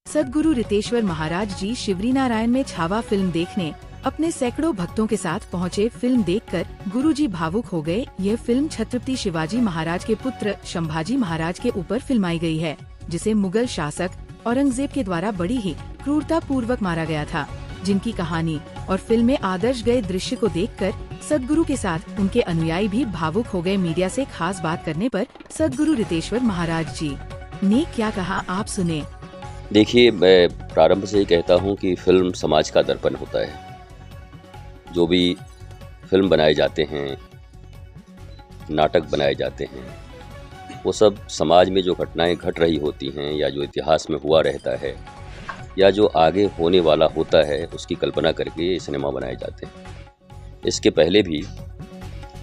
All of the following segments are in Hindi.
सद्गुरु रितेश्वर महाराज जी शिवरी नारायण में छावा फिल्म देखने अपने सैकड़ों भक्तों के साथ पहुंचे। फिल्म देखकर गुरुजी भावुक हो गए। यह फिल्म छत्रपति शिवाजी महाराज के पुत्र संभाजी महाराज के ऊपर फिल्माई गई है, जिसे मुगल शासक औरंगजेब के द्वारा बड़ी ही क्रूरता पूर्वक मारा गया था, जिनकी कहानी और फिल्म में आदर्श गए दृश्य को देखकर सद्गुरु के साथ उनके अनुयायी भी भावुक हो गए। मीडिया से खास बात करने पर सद्गुरु रितेश्वर महाराज जी ने क्या कहा, आप सुने। देखिए, मैं प्रारंभ से ही कहता हूँ कि फिल्म समाज का दर्पण होता है। जो भी फिल्म बनाए जाते हैं, नाटक बनाए जाते हैं, वो सब समाज में जो घटनाएं घट रही होती हैं या जो इतिहास में हुआ रहता है या जो आगे होने वाला होता है, उसकी कल्पना करके ये सिनेमा बनाए जाते हैं। इसके पहले भी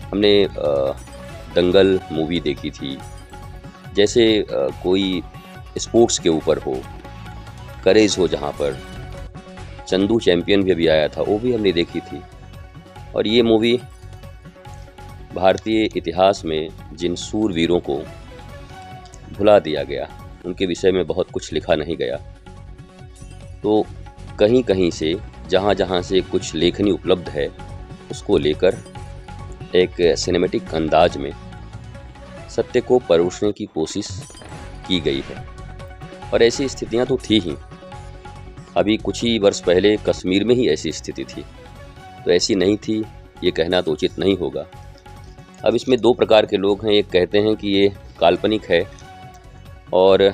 हमने दंगल मूवी देखी थी, जैसे कोई स्पोर्ट्स के ऊपर हो, करेज हो, जहाँ पर चंदू चैंपियन भी आया था, वो भी हमने देखी थी। और ये मूवी भारतीय इतिहास में जिन सूरवीरों को भुला दिया गया, उनके विषय में बहुत कुछ लिखा नहीं गया, तो कहीं कहीं से जहाँ जहाँ से कुछ लेखनी उपलब्ध है, उसको लेकर एक सिनेमैटिक अंदाज में सत्य को परोसने की कोशिश की गई है। और ऐसी स्थितियाँ तो थी ही। अभी कुछ ही वर्ष पहले कश्मीर में ही ऐसी स्थिति थी, तो ऐसी नहीं थी ये कहना तो उचित नहीं होगा। अब इसमें दो प्रकार के लोग हैं। एक कहते हैं कि ये काल्पनिक है और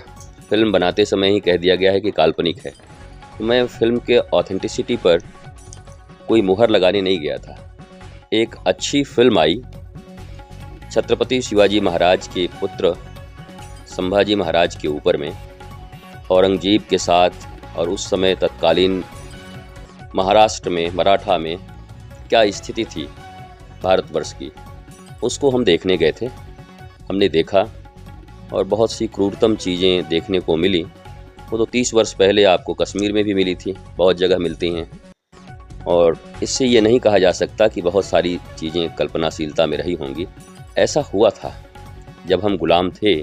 फिल्म बनाते समय ही कह दिया गया है कि काल्पनिक है। तो मैं फिल्म के ऑथेंटिसिटी पर कोई मुहर लगाने नहीं गया था। एक अच्छी फिल्म आई, छत्रपति शिवाजी महाराज के पुत्र संभाजी महाराज के ऊपर में, औरंगजेब के साथ, और उस समय तत्कालीन महाराष्ट्र में, मराठा में क्या स्थिति थी भारतवर्ष की, उसको हम देखने गए थे। हमने देखा और बहुत सी क्रूरतम चीज़ें देखने को मिली। वो तो 30 वर्ष पहले आपको कश्मीर में भी मिली थी, बहुत जगह मिलती हैं। और इससे ये नहीं कहा जा सकता कि बहुत सारी चीज़ें कल्पनाशीलता में रही होंगी। ऐसा हुआ था जब हम गुलाम थे,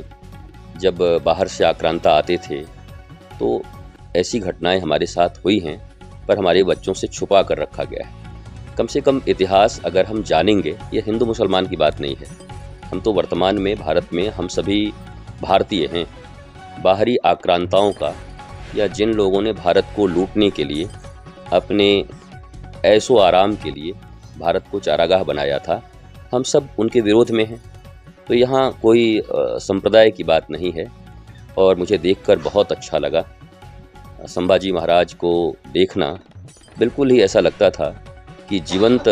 जब बाहर से आक्रांता आते थे, तो ऐसी घटनाएं हमारे साथ हुई हैं, पर हमारे बच्चों से छुपा कर रखा गया है। कम से कम इतिहास अगर हम जानेंगे, ये हिंदू मुसलमान की बात नहीं है। हम तो वर्तमान में भारत में हम सभी भारतीय हैं। बाहरी आक्रांताओं का या जिन लोगों ने भारत को लूटने के लिए, अपने ऐशो आराम के लिए भारत को चारागाह बनाया था, हम सब उनके विरोध में हैं। तो यहाँ कोई संप्रदाय की बात नहीं है। और मुझे देखकर बहुत अच्छा लगा। संभाजी महाराज को देखना बिल्कुल ही ऐसा लगता था कि जीवंत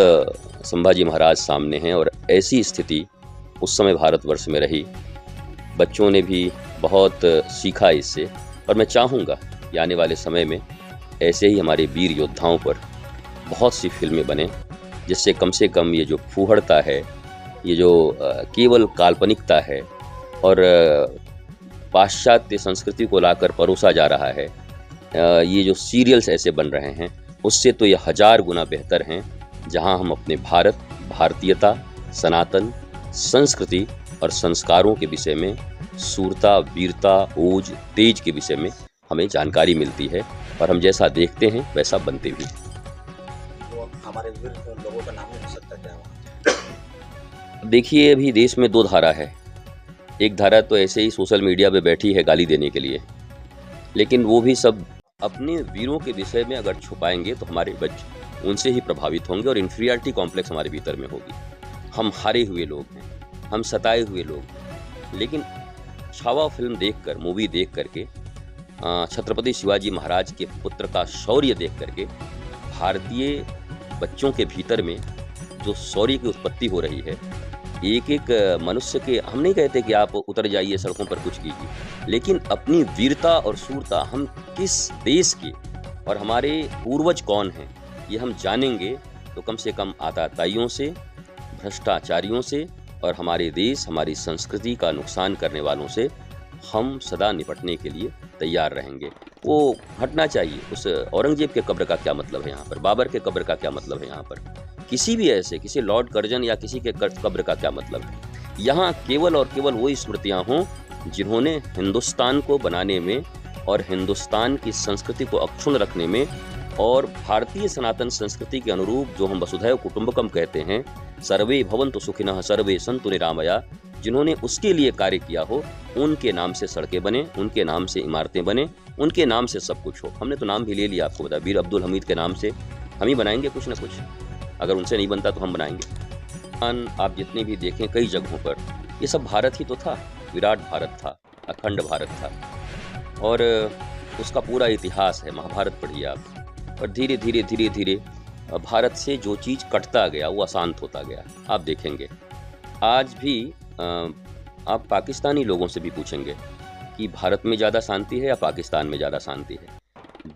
संभाजी महाराज सामने हैं। और ऐसी स्थिति उस समय भारतवर्ष में रही। बच्चों ने भी बहुत सीखा इससे। और मैं चाहूँगा कि आने वाले समय में ऐसे ही हमारे वीर योद्धाओं पर बहुत सी फिल्में बने, जिससे कम से कम ये जो फूहड़ता है, ये जो केवल काल्पनिकता है और पाश्चात्य संस्कृति को लाकर परोसा जा रहा है, ये जो सीरियल्स ऐसे बन रहे हैं, उससे तो ये 1000 गुना बेहतर हैं, जहां हम अपने भारत, भारतीयता, सनातन संस्कृति और संस्कारों के विषय में, सूरता, वीरता, ओज, तेज के विषय में हमें जानकारी मिलती है। और हम जैसा देखते हैं वैसा बनते भी हैं। वो हमारे वीर लोगों का नाम नहीं हो सकता क्या? देखिए, अभी देश में 2 धारा है। एक धारा तो ऐसे ही सोशल मीडिया पे बैठी है गाली देने के लिए, लेकिन वो भी सब अपने वीरों के विषय में अगर छुपाएंगे तो हमारे बच्चे उनसे ही प्रभावित होंगे और इन्फीरियरिटी कॉम्प्लेक्स हमारे भीतर में होगी। हम हारे हुए लोग हैं, हम सताए हुए लोग हैं। लेकिन छावा फिल्म देखकर, मूवी देख करके, छत्रपति शिवाजी महाराज के पुत्र का शौर्य देख करके भारतीय बच्चों के भीतर में जो शौर्य की उत्पत्ति हो रही है, एक एक मनुष्य के, हम नहीं कहते कि आप उतर जाइए सड़कों पर कुछ कीजिए, लेकिन अपनी वीरता और शूरता, हम किस देश के और हमारे पूर्वज कौन हैं, ये हम जानेंगे तो कम से कम आताताइयों से, भ्रष्टाचारियों से और हमारे देश, हमारी संस्कृति का नुकसान करने वालों से हम सदा निपटने के लिए तैयार रहेंगे। वो हटना चाहिए। उस औरंगजेब के कब्र का क्या मतलब है यहाँ पर? बाबर के कब्र का क्या मतलब है यहाँ पर? किसी भी ऐसे, किसी लॉर्ड कर्जन या किसी के कब्र का क्या मतलब है? यहाँ केवल और केवल वही स्मृतियाँ हों जिन्होंने हिंदुस्तान को बनाने में और हिंदुस्तान की संस्कृति को अक्षुण्ण रखने में और भारतीय सनातन संस्कृति के अनुरूप जो हम वसुधैव कुटुंबकम कहते हैं, सर्वे भवन्तु सुखिनः सर्वे सन्तु निरामया, जिन्होंने उसके लिए कार्य किया हो, उनके नाम से सड़कें बने, उनके नाम से इमारतें बने, उनके नाम से सब कुछ हो। हमने तो नाम भी ले लिया, आपको बता, वीर अब्दुल हमीद के नाम से हम ही बनाएंगे कुछ ना कुछ, अगर उनसे नहीं बनता तो हम बनाएंगे। आप जितने भी देखें कई जगहों पर, ये सब भारत ही तो था, विराट भारत था, अखंड भारत था, और उसका पूरा इतिहास है, महाभारत पढ़िए आप। और धीरे धीरे धीरे धीरे भारत से जो चीज़ कटता गया वो अशांत होता गया। आप देखेंगे आज भी आप पाकिस्तानी लोगों से भी पूछेंगे कि भारत में ज़्यादा शांति है या पाकिस्तान में ज़्यादा शांति है,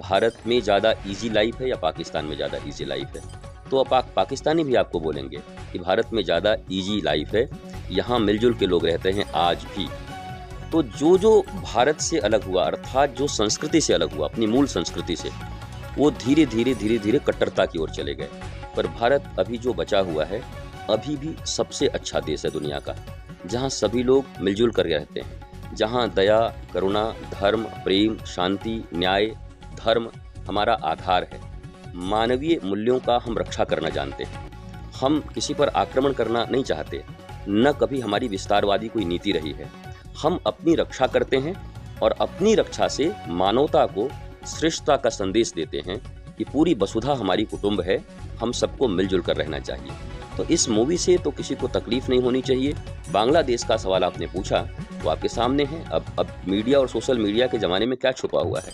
भारत में ज़्यादा इजी लाइफ है या पाकिस्तान में ज़्यादा इजी लाइफ है, तो पाकिस्तानी भी आपको बोलेंगे कि भारत में ज़्यादा इजी लाइफ है, यहाँ मिलजुल के लोग रहते हैं आज भी। तो जो जो भारत से अलग हुआ, अर्थात जो संस्कृति से अलग हुआ, अपनी मूल संस्कृति से, वो धीरे धीरे धीरे धीरे कट्टरता की ओर चले गए। पर भारत अभी जो बचा हुआ है, अभी भी सबसे अच्छा देश है दुनिया का, जहाँ सभी लोग मिलजुल कर रहते हैं, जहाँ दया, करुणा, धर्म, प्रेम, शांति, न्याय, धर्म हमारा आधार है। मानवीय मूल्यों का हम रक्षा करना जानते हैं, हम किसी पर आक्रमण करना नहीं चाहते, न कभी हमारी विस्तारवादी कोई नीति रही है। हम अपनी रक्षा करते हैं और अपनी रक्षा से मानवता को श्रेष्ठता का संदेश देते हैं कि पूरी वसुधा हमारी कुटुंब है, हम सबको मिलजुल कर रहना चाहिए। तो इस मूवी से तो किसी को तकलीफ नहीं होनी चाहिए। बांग्लादेश का सवाल आपने पूछा, वो आपके सामने है। अब मीडिया और सोशल मीडिया के ज़माने में क्या छुपा हुआ है,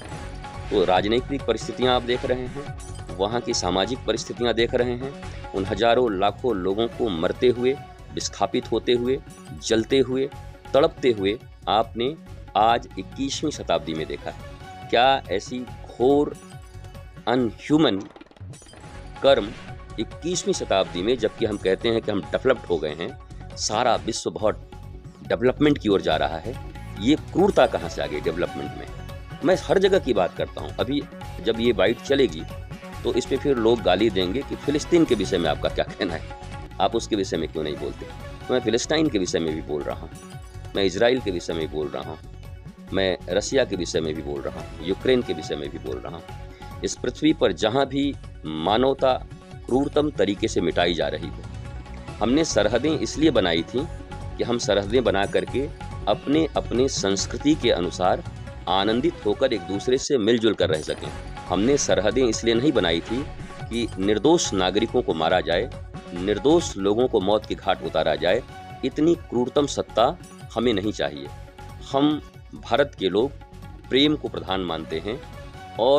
तो राजनीतिक परिस्थितियाँ आप देख रहे हैं, वहाँ की सामाजिक परिस्थितियाँ देख रहे हैं, उन हजारों लाखों लोगों को मरते हुए, विस्थापित होते हुए, जलते हुए, तड़पते हुए आपने आज 21वीं शताब्दी में देखा है। क्या ऐसी घोर अनह्यूमन कर्म 21वीं शताब्दी में, जबकि हम कहते हैं कि हम डेवलप्ड हो गए हैं, सारा विश्व बहुत डेवलपमेंट की ओर जा रहा है, ये क्रूरता कहाँ से आ गई डेवलपमेंट में? मैं हर जगह की बात करता हूँ। अभी जब ये बाइट चलेगी तो इस पे फिर लोग गाली देंगे कि फिलिस्तीन के विषय में आपका क्या कहना है, आप उसके विषय में क्यों नहीं बोलते। तो मैं फिलिस्तीन के विषय में भी बोल रहा हूँ, मैं इजराइल के विषय में बोल रहा हूँ, मैं रसिया के विषय में भी बोल रहा हूँ, यूक्रेन के विषय में भी बोल रहा हूँ। इस पृथ्वी पर जहाँ भी मानवता क्रूरतम तरीके से मिटाई जा रही है, हमने सरहदें इसलिए बनाई थी कि हम सरहदें बना करके अपने अपने संस्कृति के अनुसार आनंदित होकर एक दूसरे से मिलजुल कर रह सकें। हमने सरहदें इसलिए नहीं बनाई थी कि निर्दोष नागरिकों को मारा जाए, निर्दोष लोगों को मौत के घाट उतारा जाए। इतनी क्रूरतम सत्ता हमें नहीं चाहिए। हम भारत के लोग प्रेम को प्रधान मानते हैं और